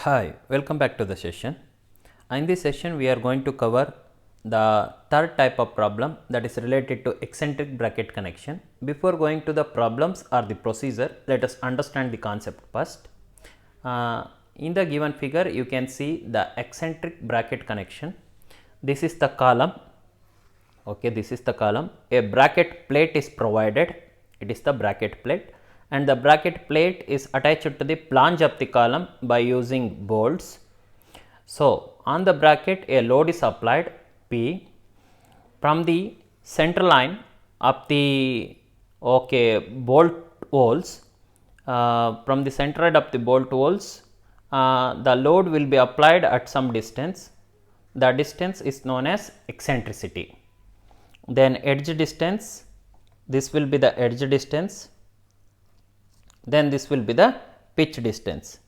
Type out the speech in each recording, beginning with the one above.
Hi, welcome back to the session. In this session, we are going to cover the third type of problem, that is related to eccentric bracket connection. Before going to the problems or the procedure, let us understand the concept first. In the given figure, you can see the eccentric bracket connection. This is the column. Okay, this is the column. A bracket plate is provided. It is the bracket plate, and the bracket plate is attached to the flange of the column by using bolts. So, on the bracket a load is applied P from the center line of the bolt holes. From the center end of the bolt holes, the load will be applied at some distance. The distance is known as eccentricity. Then edge distance, this will be the edge distance. Then this will be the pitch distance.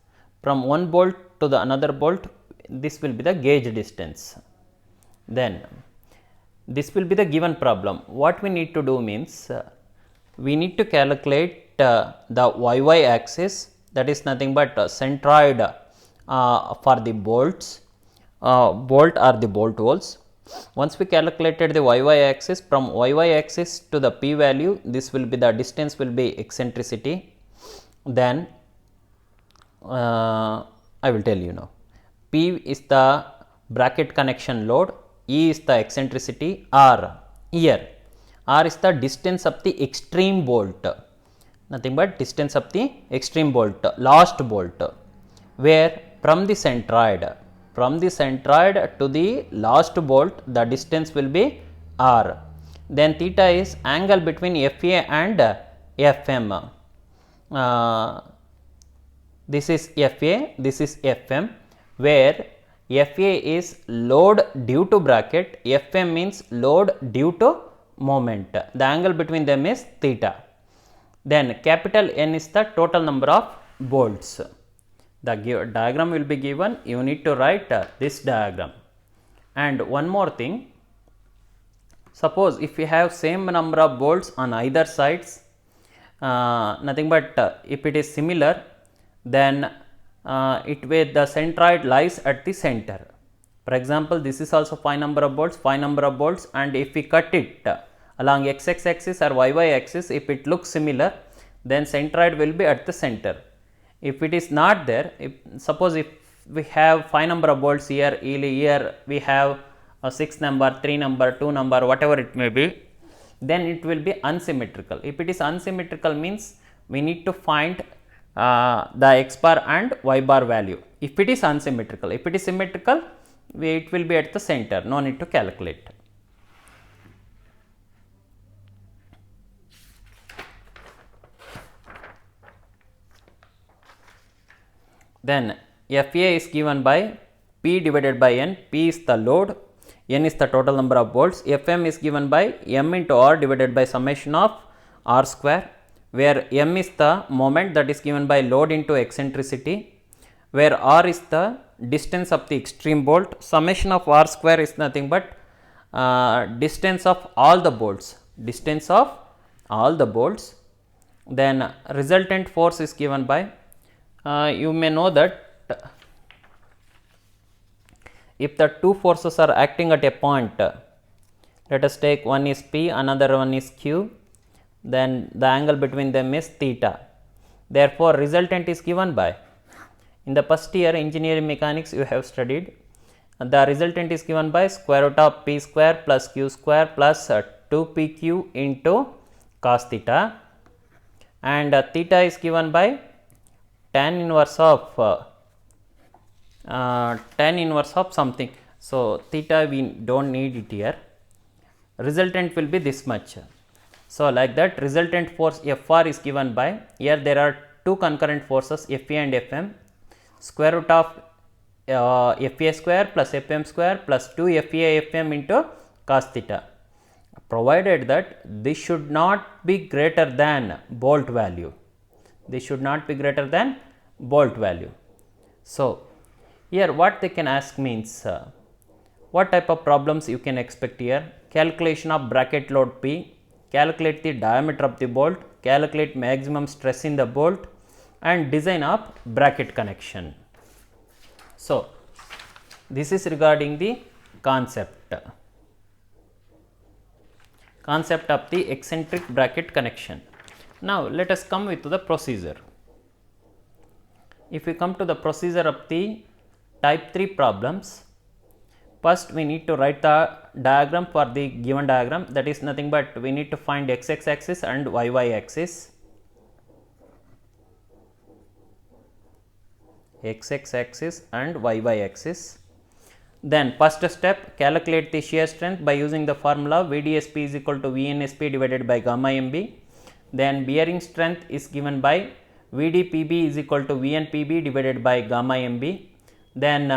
From one bolt to the another bolt, this will be the gauge distance. Then this will be the given problem. What we need to do means, we need to calculate the YY axis, that is nothing but centroid for the bolts, bolt or the bolt holes. Once we calculated the YY axis, from YY axis to the P value, this will be the distance will be eccentricity. Then I will tell you now. P is the bracket connection load, E is the eccentricity, R here. R is the distance of the extreme bolt, nothing but distance of the extreme bolt, last bolt, where from the centroid to the last bolt the distance will be R. Then theta is angle between FA and FM. This is FA, this is FM, where FA is load due to bracket, FM means load due to moment. The angle between them is theta. Then capital N is the total number of bolts. The diagram will be given, you need to write this diagram. And one more thing, suppose if we have same number of bolts on either sides, nothing but if it is similar, then the centroid lies at the center. For example, this is also 5 number of bolts, and if we cut it along x axis or y axis, if it looks similar, then centroid will be at the center. If it is not there, suppose if we have 5 number of bolts here we have a 6 number, 3 number, 2 number, whatever it may be, then it will be unsymmetrical. If it is unsymmetrical means we need to find the x bar and y bar value. If it is unsymmetrical, if it is symmetrical, it will be at the center, no need to calculate. Then FA is given by P divided by N. P is the load, N is the total number of bolts. FM is given by M into R divided by summation of R square, where M is the moment, that is given by load into eccentricity, where R is the distance of the extreme bolt. Summation of R square is nothing but distance of all the bolts, Then resultant force is given by, you may know that if the two forces are acting at a point, let us take one is P, another one is Q, then the angle between them is theta. Therefore, resultant is given by, in the first year engineering mechanics you have studied, the resultant is given by square root of P square plus Q square plus 2PQ into cos theta, and theta is given by tan inverse of something. So, theta we do not need it here. Resultant will be this much. So, like that, resultant force Fr is given by, here there are two concurrent forces Fa and Fm, square root of Fa square plus Fm square plus 2 Fa Fm into cos theta, provided that this should not be greater than bolt value. So, here what they can ask means, what type of problems you can expect here? Calculation of bracket load P, calculate the diameter of the bolt, calculate maximum stress in the bolt, and design of bracket connection. So, this is regarding the concept of the eccentric bracket connection. Now, let us come with the procedure. If we come to the procedure of the type 3 problems, first we need to write the diagram for the given diagram, that is nothing but we need to find x axis and y axis. X axis and y axis. Then first step, calculate the shear strength by using the formula VDSP is equal to VNSP divided by gamma MB. Then bearing strength is given by VDPB is equal to VNPB divided by gamma MB. Then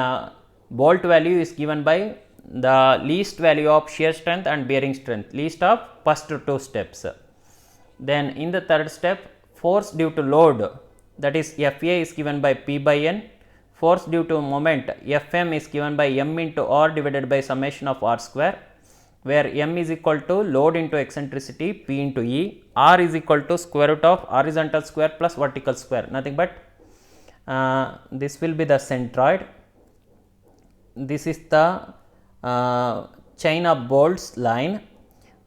bolt value is given by the least value of shear strength and bearing strength, least of first two steps. Then in the third step, force due to load, that is FA is given by P by N, force due to moment Fm is given by M into R divided by summation of R square, where M is equal to load into eccentricity P into E, R is equal to square root of horizontal square plus vertical square, nothing but this will be the centroid. This is the chain of bolts line.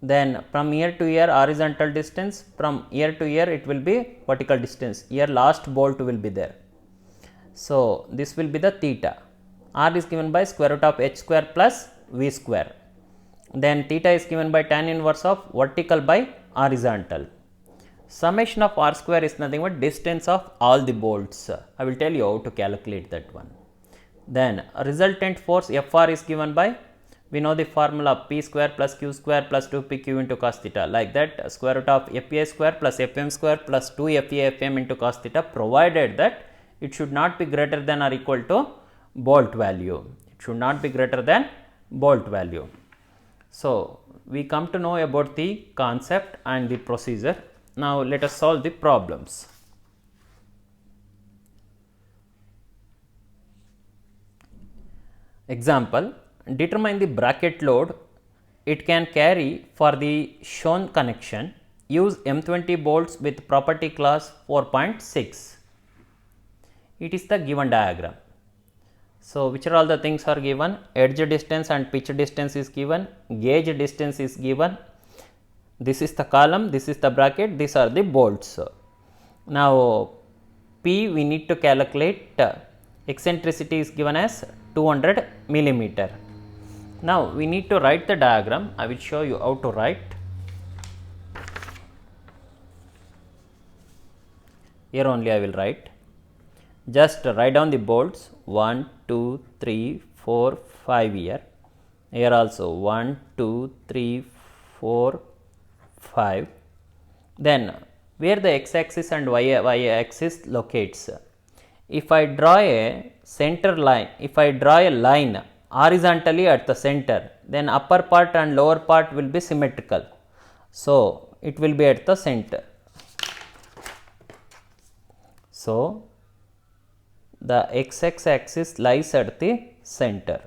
Then from here to here horizontal distance, from here to here it will be vertical distance, here last bolt will be there. So, this will be the theta. R is given by square root of h square plus v square. Then theta is given by tan inverse of vertical by horizontal. Summation of R square is nothing but distance of all the bolts. I will tell you how to calculate that one. Then resultant force Fr is given by, we know the formula P square plus Q square plus 2PQ into cos theta, like that square root of FA square plus Fm square plus 2FA Fm into cos theta, provided that it should not be greater than or equal to bolt value. It should not be greater than bolt value. So, we come to know about the concept and the procedure. Now, let us solve the problems. Example, determine the bracket load it can carry for the shown connection. Use M20 bolts with property class 4.6. It is the given diagram. So, which are all the things are given? Edge distance and pitch distance is given, gauge distance is given. This is the column, this is the bracket, these are the bolts. Now, P we need to calculate, eccentricity is given as 200 millimeter. Now, we need to write the diagram. I will show you how to write. Here only I will write. Just write down the bolts 1, 2, 3, 4, 5 here. Here also 1, 2, 3, 4, 5. Then where the x axis and y axis locates. If I draw a center line, if I draw a line horizontally at the center, then upper part and lower part will be symmetrical. So, it will be at the center. So, the x axis lies at the center.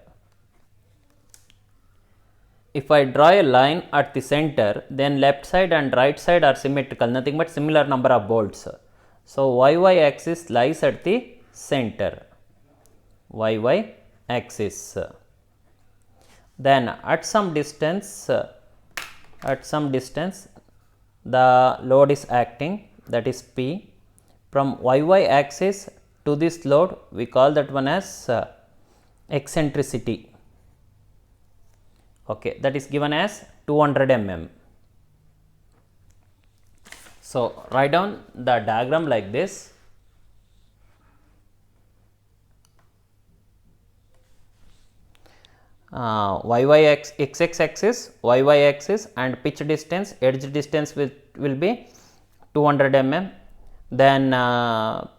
If I draw a line at the center, then left side and right side are symmetrical, nothing but similar number of bolts. So, y axis lies at the center, y axis. Then at some distance, the load is acting, that is P. From y axis to this load, we call that one as eccentricity. Okay, that is given as 200 mm. So, write down the diagram like this. X axis, y axis and pitch distance, edge distance will be 200 mm. Then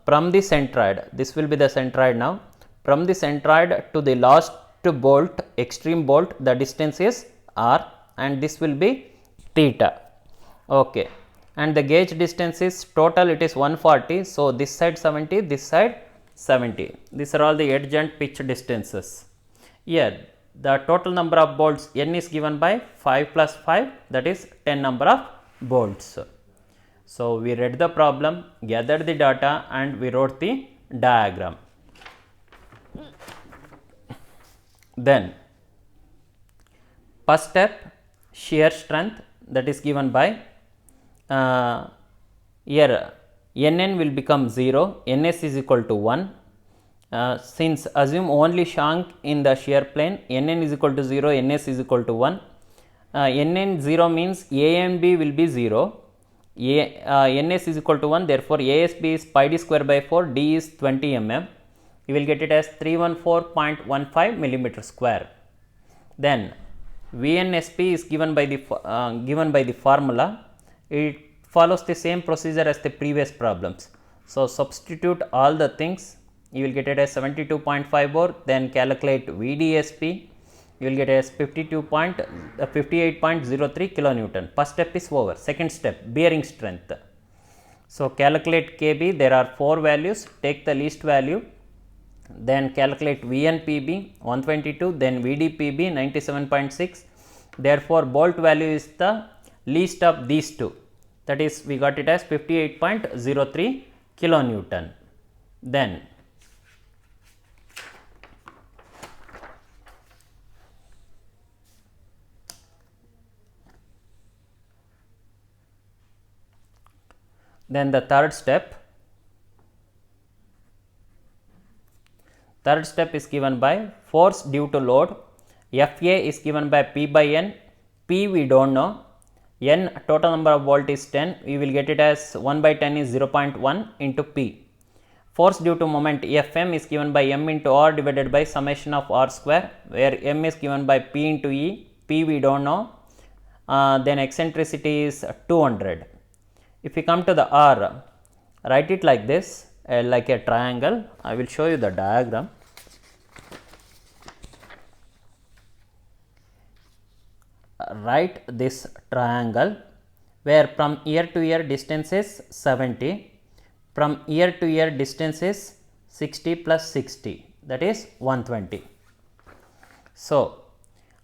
from the centroid, this will be the centroid now. From the centroid to the last bolt, extreme bolt, the distance is r and this will be theta. Okay. And the gauge distance is total, it is 140. So, this side 70, this side 70. These are all the edge and pitch distances. Here, the total number of bolts n is given by 5 plus 5, that is 10 number of bolts. So, we read the problem, gathered the data and we wrote the diagram. Then first step, shear strength, that is given by here Nn will become 0, Ns is equal to 1. Since assume only shank in the shear plane, Nn is equal to 0, Ns is equal to 1. Nn 0 means A and B will be 0, Ns is equal to 1, therefore ASB is pi d square by 4, D is 20 mm. You will get it as 314.15 millimeter square. Then VNSP is given by the formula. It follows the same procedure as the previous problems. So substitute all the things, you will get it as 72.54, then calculate VDSP, you will get it as 58.03 kilonewton. First step is over. Second step, bearing strength. So calculate KB, there are 4 values, take the least value, then calculate VNPB 122, then VDPB 97.6. Therefore bolt value is the least of these two, that is we got it as 58.03 kilonewton. Then the third step is given by force due to load. FA is given by P by N. P we do not know. N total number of volt is 10. We will get it as 1 by 10 is 0.1 into P. Force due to moment Fm is given by M into R divided by summation of R square, where M is given by P into E. P we do not know. Then eccentricity is 200. If we come to the R, write it like this, like a triangle. I will show you the diagram. Write this triangle where from ear to ear distance is 70, from ear to ear distance is 60 plus 60, that is 120. So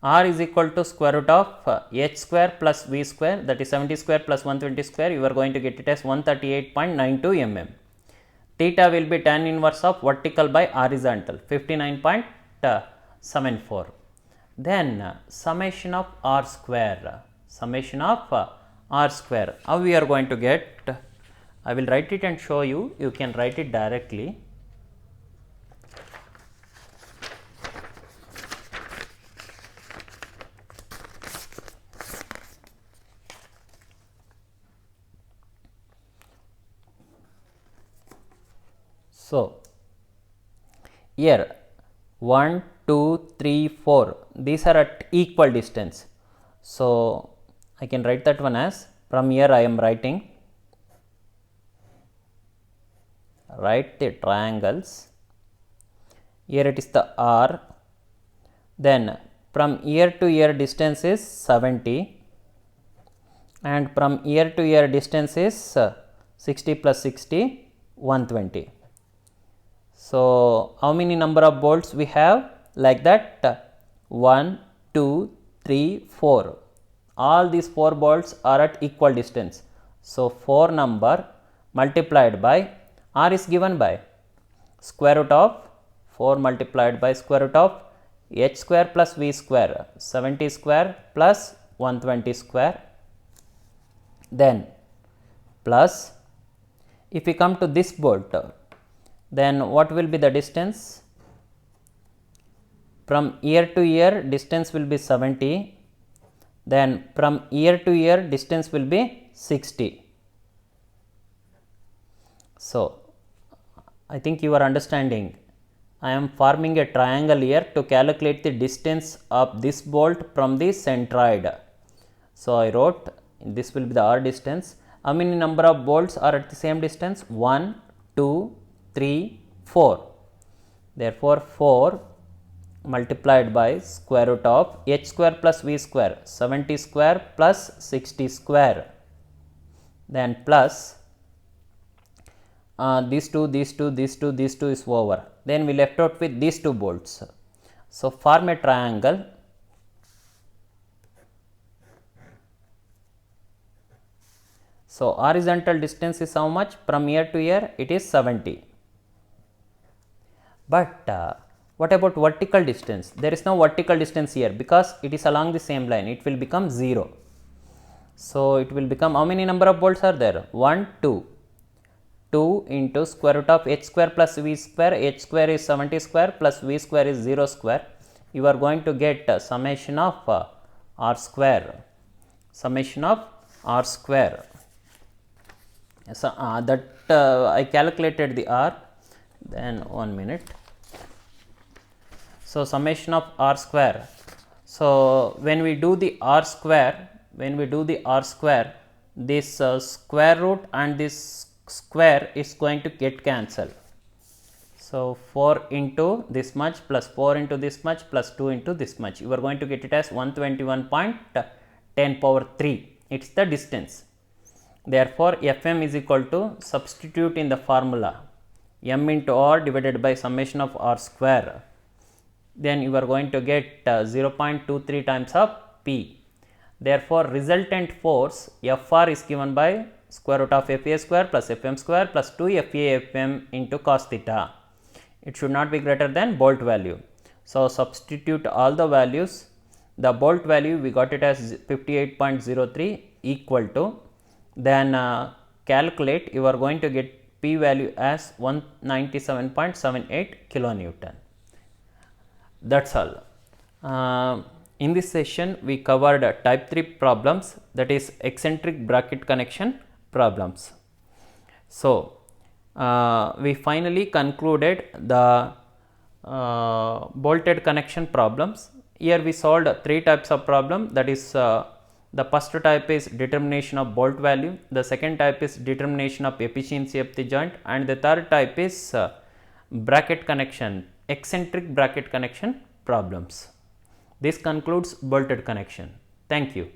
R is equal to square root of h square plus v square, that is 70 square plus 120 square, you are going to get it as 138.92 mm. Theta will be tan inverse of vertical by horizontal, 59.74. Then summation of R square, how we are going to get, I will write it and show you, you can write it directly. So here 1, 2, 3, 4, these are at equal distance. So I can write that one as, from here I am writing, write the triangles, here it is the R, then from ear to ear distance is 70 and from ear to ear distance is 60 plus 60, 120. So how many number of bolts we have? Like that, 1, 2, 3, 4. All these 4 bolts are at equal distance. So 4 number multiplied by, R is given by square root of 4 multiplied by square root of h square plus v square, 70 square plus 120 square, then plus, if we come to this bolt, then what will be the distance? From ear to ear distance will be 70, then from ear to ear distance will be 60. So I think you are understanding. I am forming a triangle here to calculate the distance of this bolt from the centroid. So I wrote, this will be the R distance. How many number of bolts are at the same distance? 1, 2, 3, 4. Therefore 4 multiplied by square root of h square plus v square, 70 square plus 60 square, then plus these two is over, then we left out with these 2 bolts. So form a triangle. So horizontal distance is how much? From ear to ear it is 70, but What about vertical distance? There is no vertical distance here because it is along the same line, it will become 0. So, it will become, how many number of bolts are there? 1, 2. 2 into square root of h square plus v square, h square is 70 square plus v square is 0 square. You are going to get summation of r square, summation of r square. So, that I calculated the r, then 1 minute. So, summation of r square. So, when we do the r square, this square root and this square is going to get cancelled. So, 4 into this much plus 4 into this much plus 2 into this much, you are going to get it as 121.10 power 3, it is the distance. Therefore, Fm is equal to, substitute in the formula, m into r divided by summation of r square, then you are going to get 0.23 times of P. Therefore, resultant force Fr is given by square root of Fa square plus Fm square plus 2 Fa Fm into cos theta. It should not be greater than bolt value. So, substitute all the values. The bolt value we got it as 58.03 equal to, then calculate, you are going to get P value as 197.78 kilonewton. That is all. In this session, we covered type 3 problems, that is eccentric bracket connection problems. So, we finally concluded the bolted connection problems. Here we solved 3 types of problem, that is the first type is determination of bolt value, the second type is determination of efficiency of the joint, and the third type is bracket connection, eccentric bracket connection problems. This concludes bolted connection. Thank you.